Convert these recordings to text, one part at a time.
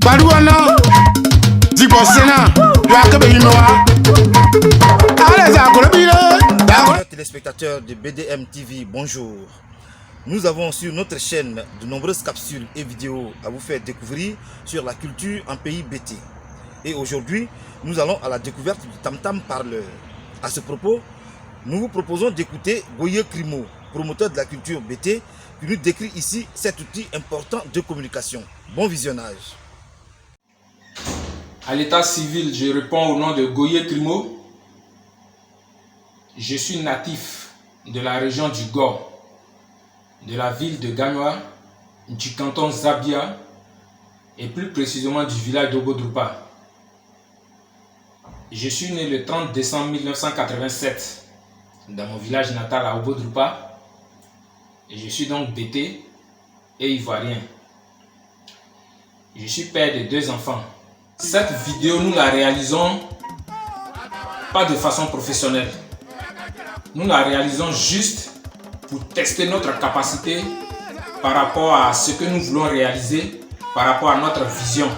Baduana, Dibosena, Yakabinoa. Chers téléspectateurs de BDM TV, bonjour. Nous avons sur notre chaîne de nombreuses capsules et vidéos à vous faire découvrir sur la culture en pays BT. Et aujourd'hui, nous allons à la découverte du tam-tam parleur. À ce propos, nous vous proposons d'écouter Goye Crimo, promoteur de la culture BT, qui nous décrit ici cet outil important de communication. Bon visionnage. À l'état civil, je réponds au nom de Goye Crimo. Je suis natif de la région du Gor, de la ville de Gagnoa, du canton Zabia et plus précisément du village d'Obodrupa. Je suis né le 30 décembre 1987 dans mon village natal à Obodrupa et je suis donc BT et ivoirien. Je suis père de 2 enfants. Cette vidéo, nous la réalisons pas de façon professionnelle. Nous la réalisons juste pour tester notre capacité par rapport à ce que nous voulons réaliser, par rapport à notre vision.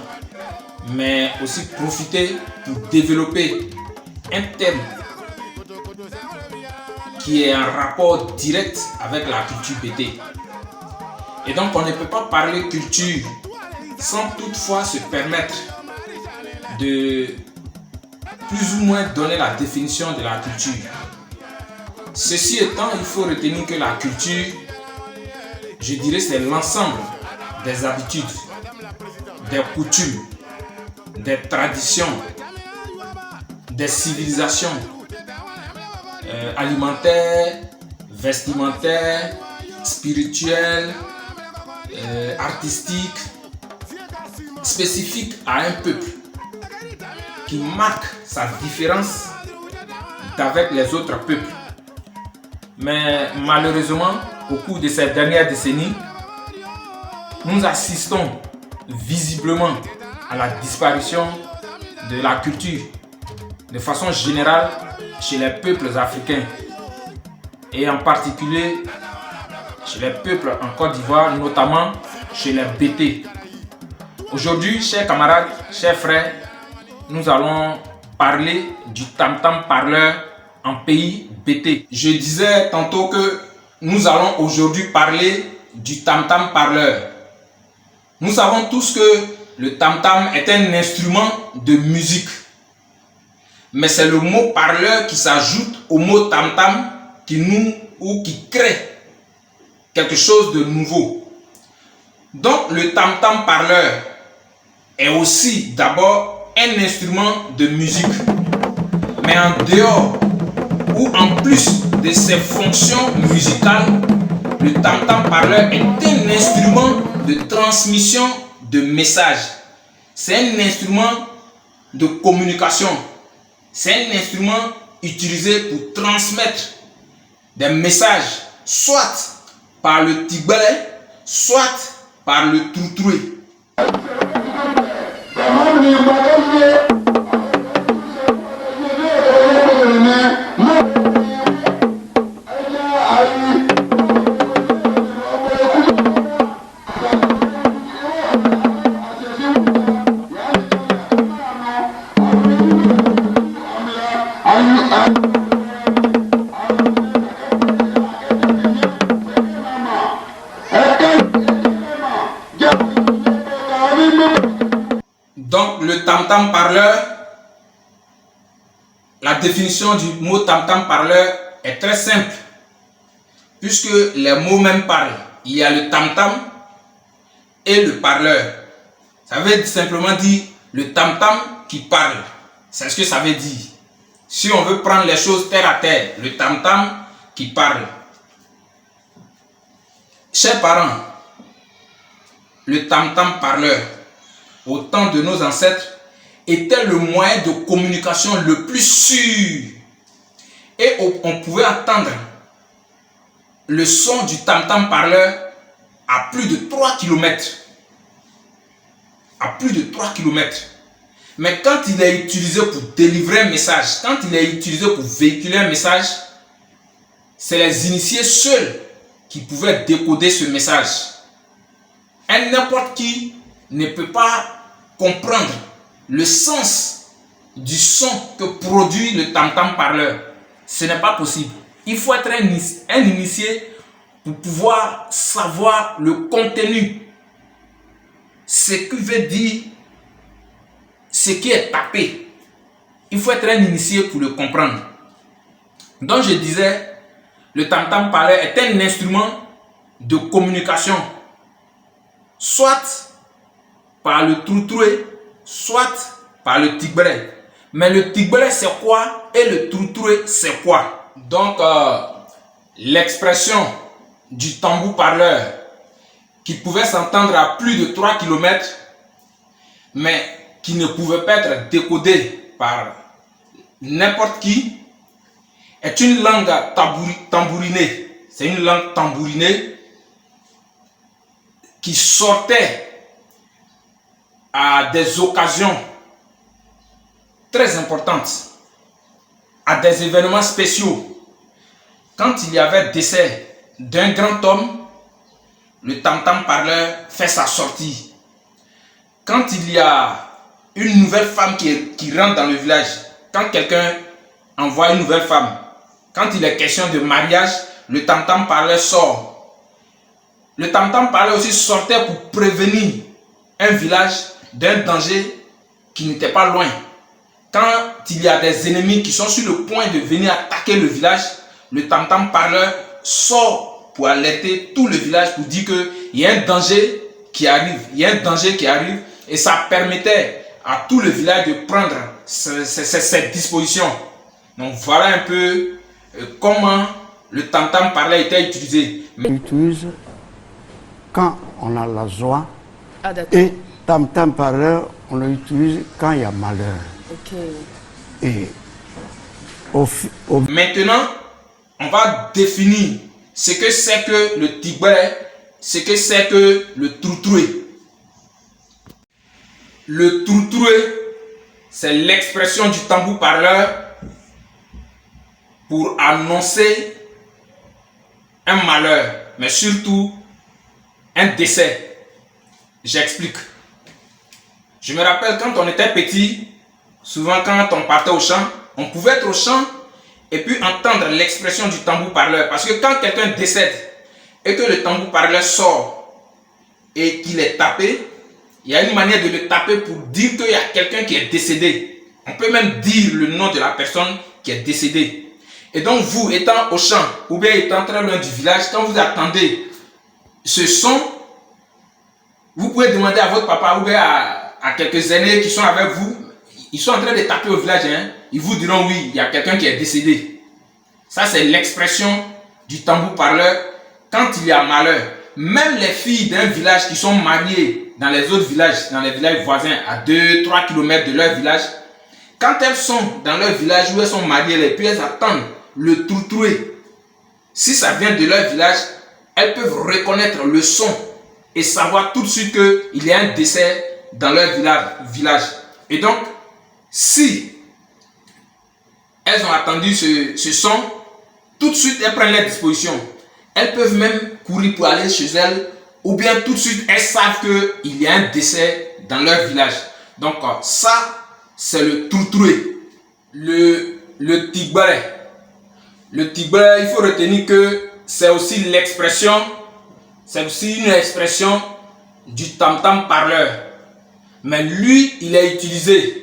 Mais aussi profiter pour développer un thème qui est en rapport direct avec la culture BT. Et donc on ne peut pas parler culture sans toutefois se permettre de plus ou moins donner la définition de la culture. Ceci étant, il faut retenir que la culture, je dirais, c'est l'ensemble des habitudes, des coutumes, des traditions, des civilisations alimentaires, vestimentaires, spirituelles, artistiques, spécifiques à un peuple, qui marque sa différence d'avec les autres peuples. Mais malheureusement, au cours de ces dernières décennies, nous assistons visiblement à la disparition de la culture de façon générale chez les peuples africains et en particulier chez les peuples en Côte d'Ivoire, notamment chez les BT. Aujourd'hui, chers camarades, chers frères, nous allons parler du tam-tam parleur en pays BT. Je disais tantôt que nous allons aujourd'hui parler du tam-tam parleur. Nous savons tous que le tam-tam est un instrument de musique. Mais c'est le mot parleur qui s'ajoute au mot tam-tam qui crée quelque chose de nouveau. Donc le tam-tam parleur est aussi d'abord un instrument de musique. Mais en dehors ou en plus de ses fonctions musicales, le tam-tam parleur est un instrument de transmission de messages. C'est un instrument de communication. C'est un instrument utilisé pour transmettre des messages, soit par le tigbalé, soit par le troutroué. Donc le tam-tam parleur, la définition du mot tam-tam parleur est très simple, puisque les mots même parlent. Il y a le tam-tam et le parleur. Ça veut simplement dire le tam-tam qui parle. C'est ce que ça veut dire. Si on veut prendre les choses terre à terre, le tam-tam qui parle. Chers parents, le tam-tam parleur, au temps de nos ancêtres, était le moyen de communication le plus sûr. Et on pouvait entendre le son du tam-tam parleur à plus de 3 km. À plus de 3 km. Mais quand il est utilisé pour délivrer un message, quand il est utilisé pour véhiculer un message, c'est les initiés seuls qui pouvaient décoder ce message. Un n'importe qui ne peut pas comprendre le sens du son que produit le tam-tam parleur. Ce n'est pas possible. Il faut être un initié pour pouvoir savoir le contenu. Ce que veut dire ce qui est tapé. Il faut être un initié pour le comprendre. Donc je disais, le tam-tam parleur est un instrument de communication, soit par le troutroué, soit par le tigbré. Mais le tigbré c'est quoi et le troutroué c'est quoi? Donc l'expression du tambour parleur qui pouvait s'entendre à plus de 3 km, mais qui ne pouvait pas être décodé par n'importe qui, est une langue tambourinée. C'est une langue tambourinée qui sortait à des occasions très importantes, à des événements spéciaux. Quand il y avait décès d'un grand homme, le tam-tam parleur fait sa sortie. Quand il y a une nouvelle femme qui rentre dans le village, quand quelqu'un envoie une nouvelle femme, quand il est question de mariage, le tam-tam parleur sort. Le tam-tam parleur aussi sortait pour prévenir un village d'un danger qui n'était pas loin. Quand il y a des ennemis qui sont sur le point de venir attaquer le village, le tam-tam parleur sort pour alerter tout le village pour dire qu'il y a un danger qui arrive. Il y a un danger qui arrive et ça permettait à tout le village de prendre cette disposition. Donc voilà un peu comment le tam-tam parleur était utilisé. On l'utilise quand on a la joie. Ah, d'accord. Et tam-tam parleur, on l'utilise quand il y a malheur. Ok. Et Maintenant, on va définir ce que c'est que le tigbré, ce que c'est que le troutroué. Le troutroué, c'est l'expression du tambour parleur pour annoncer un malheur, mais surtout un décès. J'explique. Je me rappelle quand on était petit, souvent quand on partait au champ, on pouvait être au champ et puis entendre l'expression du tambour parleur. Parce que quand quelqu'un décède et que le tambour parleur sort et qu'il est tapé, il y a une manière de le taper pour dire qu'il y a quelqu'un qui est décédé. On peut même dire le nom de la personne qui est décédée. Et donc vous, étant au champ ou bien étant très loin du village, quand vous attendez ce son, vous pouvez demander à votre papa ou bien à quelques aînés qui sont avec vous, ils sont en train de taper au village, hein? Ils vous diront oui, il y a quelqu'un qui est décédé. Ça c'est l'expression du tambour parleur quand il y a malheur. Même les filles d'un village qui sont mariées dans les autres villages, dans les villages voisins à 2-3 km de leur village, quand elles sont dans leur village où elles sont mariées, et puis elles attendent le troutroué, si ça vient de leur village, elles peuvent reconnaître le son et savoir tout de suite qu'il y a un décès dans leur village. Et donc, si elles ont attendu ce son, tout de suite elles prennent leurs dispositions. Elles peuvent même courir pour aller chez elles, ou bien tout de suite elles savent qu'il y a un décès dans leur village. Donc ça, c'est le troutroué. Le tigbré. Le tigbré, il faut retenir que c'est aussi l'expression, c'est aussi une expression du tam-tam parleur. Mais lui, il est utilisé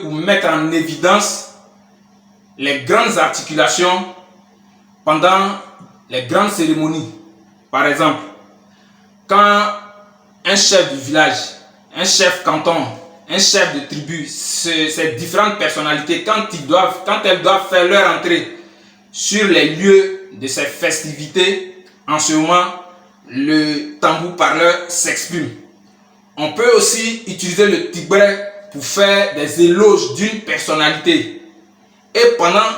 pour mettre en évidence les grandes articulations pendant les grandes cérémonies. Par exemple, quand un chef du village, un chef canton, un chef de tribu, ces différentes personnalités, quand elles doivent faire leur entrée sur les lieux de ces festivités, en ce moment, le tambour parleur s'exprime. On peut aussi utiliser le tigbré pour faire des éloges d'une personnalité. Et pendant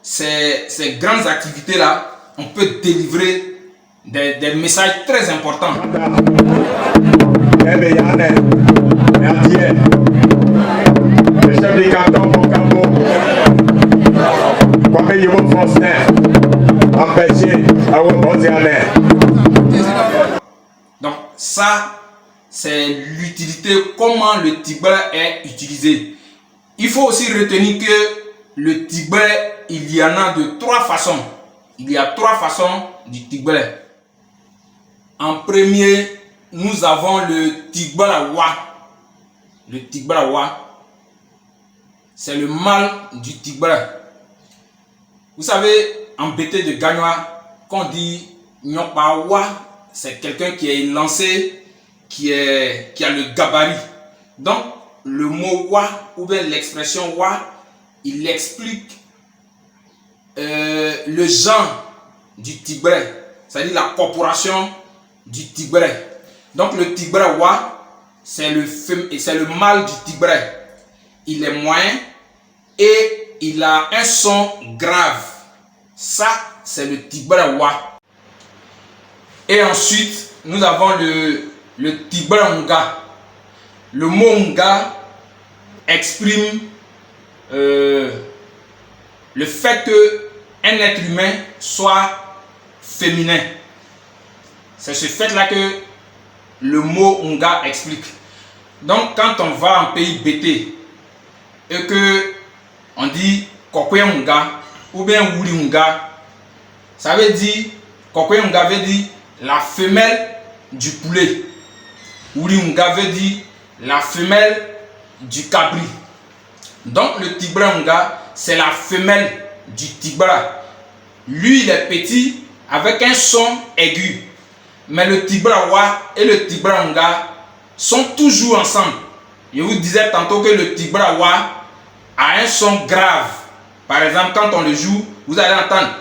ces grandes activités-là, on peut délivrer des messages très importants. Le chef du canton Mocambo, Kwame Yemo Faustin, empêché à Wombozianer. Donc ça, c'est l'utilité, comment le Tigba est utilisé. Il faut aussi retenir que le Tigba, il y en a de 3 façons. Il y a 3 façons du Tigba. En premier, nous avons le Tigbalawa. Le Tigbalawa, c'est le mâle du Tigba. Vous savez, en BT de Gagnoa, quand on dit Nyopawa, c'est quelqu'un qui est lancé, qui a le gabarit. Donc, le mot wa, ou bien l'expression wa, il explique le genre du Tigba, c'est-à-dire la corporation du Tigba. Donc, le Tigba wa, c'est le mâle du Tigba. Il est moyen et il a un son grave. Ça, c'est le Tigba wa. Et ensuite, nous avons le Tigba Nga. Le mot Nga exprime le fait qu'un être humain soit féminin. C'est ce fait-là que le mot Nga explique. Donc, quand on va en pays BT et que on dit Kokwe Nga ou bien Wuri Nga, ça veut dire, Kokwe Nga veut dire la femelle du poulet. Wuri Nga veut dire la femelle du cabri. Donc le Tigba Nga, c'est la femelle du Tigba. Lui, il est petit avec un son aigu. Mais le Tigba Wa et le Tigba Nga sont toujours ensemble. Je vous disais tantôt que le Tigba Wa a un son grave. Par exemple, quand on le joue, vous allez entendre.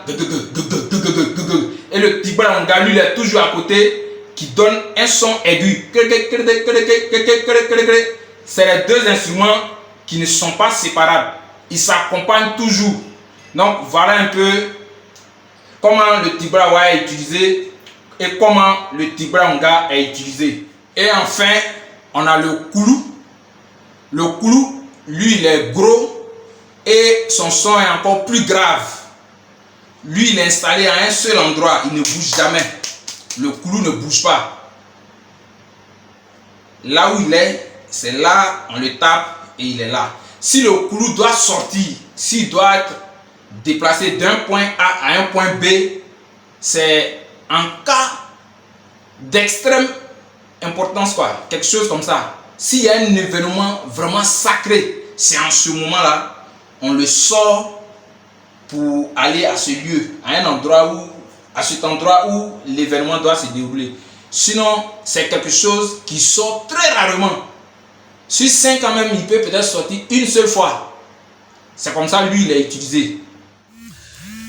Et le Tigba Nga, lui, il est toujours à côté, qui donne un son aigu. C'est les 2 instruments qui ne sont pas séparables. Ils s'accompagnent toujours. Donc voilà un peu comment le Tigba Wa est utilisé et comment le Tigba Nga est utilisé. Et enfin, on a le Koulou. Le Koulou, lui, il est gros et son son est encore plus grave. Lui, il est installé à un seul endroit. Il ne bouge jamais. Le Koulou ne bouge pas. Là où il est, c'est là, on le tape et il est là. Si le Koulou doit sortir, s'il doit être déplacé d'un point A à un point B, c'est en cas d'extrême importance, quoi. Quelque chose comme ça. S'il y a un événement vraiment sacré, c'est en ce moment-là, on le sort pour aller à ce lieu, à un endroit où, à cet endroit où l'événement doit se dérouler. Sinon, c'est quelque chose qui sort très rarement. Sur 5 ans même, il peut peut-être sortir une seule fois. C'est comme ça, lui, il est utilisé.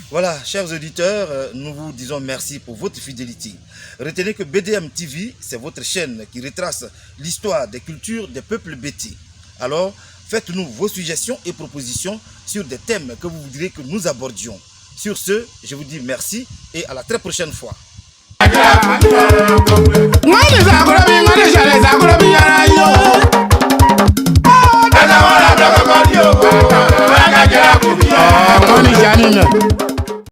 Voilà, chers auditeurs, nous vous disons merci pour votre fidélité. Retenez que BDM TV, c'est votre chaîne qui retrace l'histoire des cultures des peuples BT. Alors, faites-nous vos suggestions et propositions sur des thèmes que vous voudriez que nous abordions. Sur ce, je vous dis merci et à la très prochaine fois.